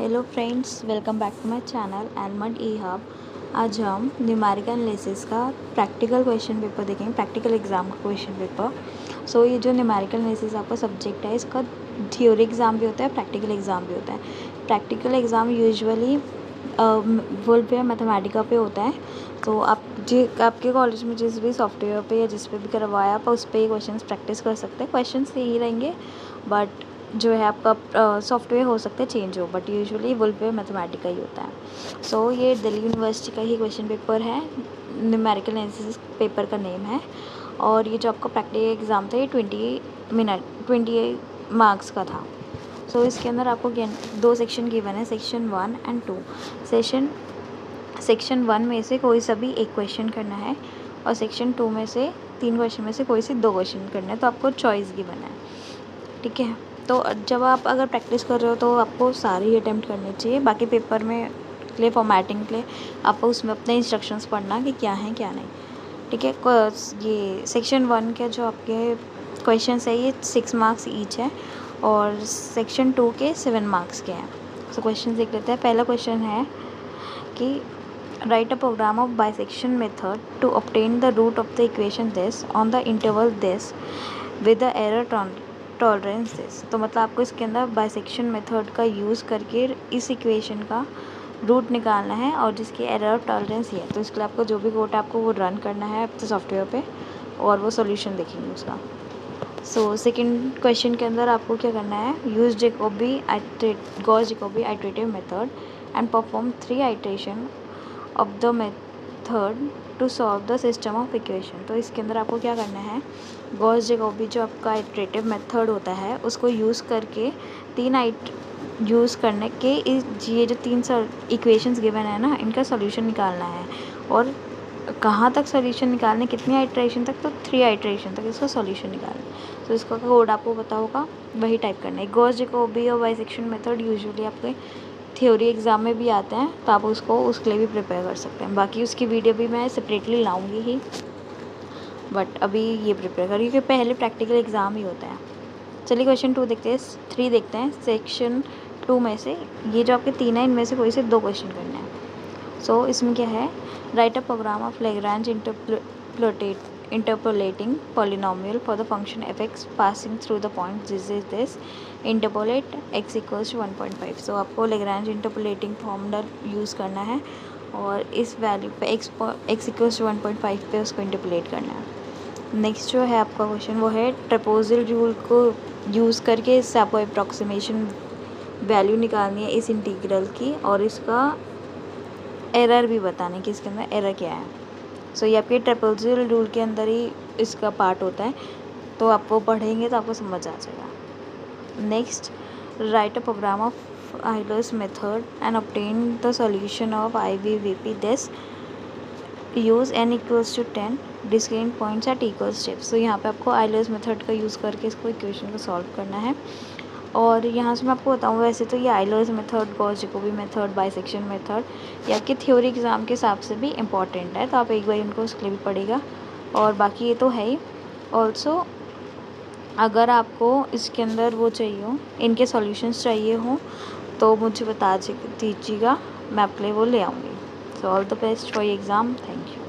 Hello friends, welcome back to my channel almond E hub. आज हम numerical analysis का practical question paper देखेंगे, practical exam का question paper. So ये जो न्यूमेरिकल एनालिसिस आपका सब्जेक्ट है, इसका थ्योरी एग्ज़ाम भी होता है, प्रैक्टिकल एग्ज़ाम भी होता है। प्रैक्टिकल एग्ज़ाम यूजुअली वर्ल्ड पे मैथमेटिका पे होता है। तो आपके कॉलेज में जिस भी सॉफ्टवेयर पे या जिस पे भी करवाया आप उस पर क्वेश्चन प्रैक्टिस कर सकते हैं। क्वेश्चन यही रहेंगे, बट जो है आपका सॉफ्टवेयर हो सकता है चेंज हो, बट यूजुअली वर्ल्ड पे मैथमेटिका ही होता है। सो ये दिल्ली यूनिवर्सिटी का ही क्वेश्चन पेपर है, न्यूमेरिकल एनालिसिस पेपर का नेम है। और ये जो आपका प्रैक्टिकल एग्ज़ाम था ये 20 मार्क्स का था। सो इसके अंदर आपको 2 सेक्शन गिवन है, सेक्शन 1 एंड 2। सेक्शन 1 में से कोई सा भी एक क्वेश्चन करना है और सेक्शन 2 में से 3 क्वेश्चन में से कोई से 2 क्वेश्चन करना है। तो आपको चॉइस गिवन है, ठीक है। तो जब आप अगर प्रैक्टिस कर रहे हो तो आपको सारे ही अटैम्प्ट करने चाहिए। बाकी पेपर में के लिए फॉर्मेटिंग के लिए आपको उसमें अपने इंस्ट्रक्शंस पढ़ना कि क्या है क्या नहीं, ठीक है। ये सेक्शन 1 के जो आपके क्वेश्चंस है ये 6 मार्क्स ईच है और सेक्शन 2 के 7 मार्क्स के हैं। सो क्वेश्चन देख लेते हैं। पहला क्वेश्चन है कि write a program of bisection method to obtain the root of the equation this on the interval this with the error tolerance this. तो मतलब आपको इसके अंदर बाइसेक्शन मेथड का यूज़ करके इस इक्वेशन का रूट निकालना है और जिसकी एरर टॉलरेंस ही है। तो इसके लिए आपको जो भी कोड है आपको वो रन करना है अपने सॉफ्टवेयर पे और वो सॉल्यूशन देखेंगे उसका। सो सेकंड क्वेश्चन के अंदर आपको क्या करना है, use Gauss Jacobi iterative method and perform 3 iteration of the method to solve the system of equation. तो इसके अंदर आपको क्या करना है, गॉस जैकोबी जो आपका आइटरेटिव मेथड होता है उसको यूज़ करके यूज़ करने के ये जो 3 इक्वेशंस गिवन है ना, इनका सॉल्यूशन निकालना है। और कहाँ तक सॉल्यूशन निकालना है, कितनी आइटरेशन तक, तो 3 आइटरेशन तक इसका सॉल्यूशन निकालना है। तो इसका कोड आपको पता होगा, वही टाइप करना है। गॉस जैकोबी और बाइसेक्शन मेथड यूजुअली आपके थ्योरी एग्ज़ाम में भी आते हैं, तो आप उसके लिए भी प्रिपेयर कर सकते हैं। बाकी उसकी वीडियो भी मैं सेपरेटली लाऊंगी ही, बट अभी ये प्रिपेयर करिए क्योंकि पहले प्रैक्टिकल एग्ज़ाम ही होता है। चलिए क्वेश्चन 2 देखते हैं, 3 देखते हैं। सेक्शन 2 में से ये जो आपके 3 है इनमें से कोई से 2 क्वेश्चन करने हैं। सो इसमें क्या है, write a program of Lagrange interpolating polynomial for the function f(x) passing through the point this interpolate x equals to 1.5। सो आपको लैग्रेंज इंटरपोलेटिंग फॉर्मूला यूज़ करना है और इस वैल्यू पे x इक्वल्स टू 1.5 पे उसको इंटरपोलेट करना है। नेक्स्ट जो है आपका क्वेश्चन वो है ट्रेपेजोइडल रूल को यूज़ करके इससे आपको अप्रॉक्सीमेशन वैल्यू निकालनी है इस इंटीग्रल की और इसका एरर भी बताने कि इसके अंदर एरर क्या है। सो ये आपके ट्रेपेजोइडल रूल के अंदर ही इसका पार्ट होता है, तो आप वो पढ़ेंगे तो आपको समझ आ जाएगा। Next, write a program of Euler's method and obtain the solution of IVVP this use n equals to 10 discrete points at equal steps. तो यहाँ पे आपको आइलर्स मेथड का यूज़ करके इसको इक्वेशन को सॉल्व करना है। और यहाँ से मैं आपको बताऊँ, वैसे तो ये Euler's method, Gauss Jacobi method, bisection method ये आपके थ्योरी एग्ज़ाम के हिसाब से भी इम्पॉर्टेंट है, तो आप एक बार इनको उसके लिए भी पढ़ेगा। और बाकी ये तो है ही। ऑल्सो अगर आपको इसके अंदर वो चाहिए हो, इनके सॉल्यूशंस चाहिए हो तो मुझे बता दीजिएगा, मैं आपके लिए वो ले आऊँगी। So all the best for exam, thank you.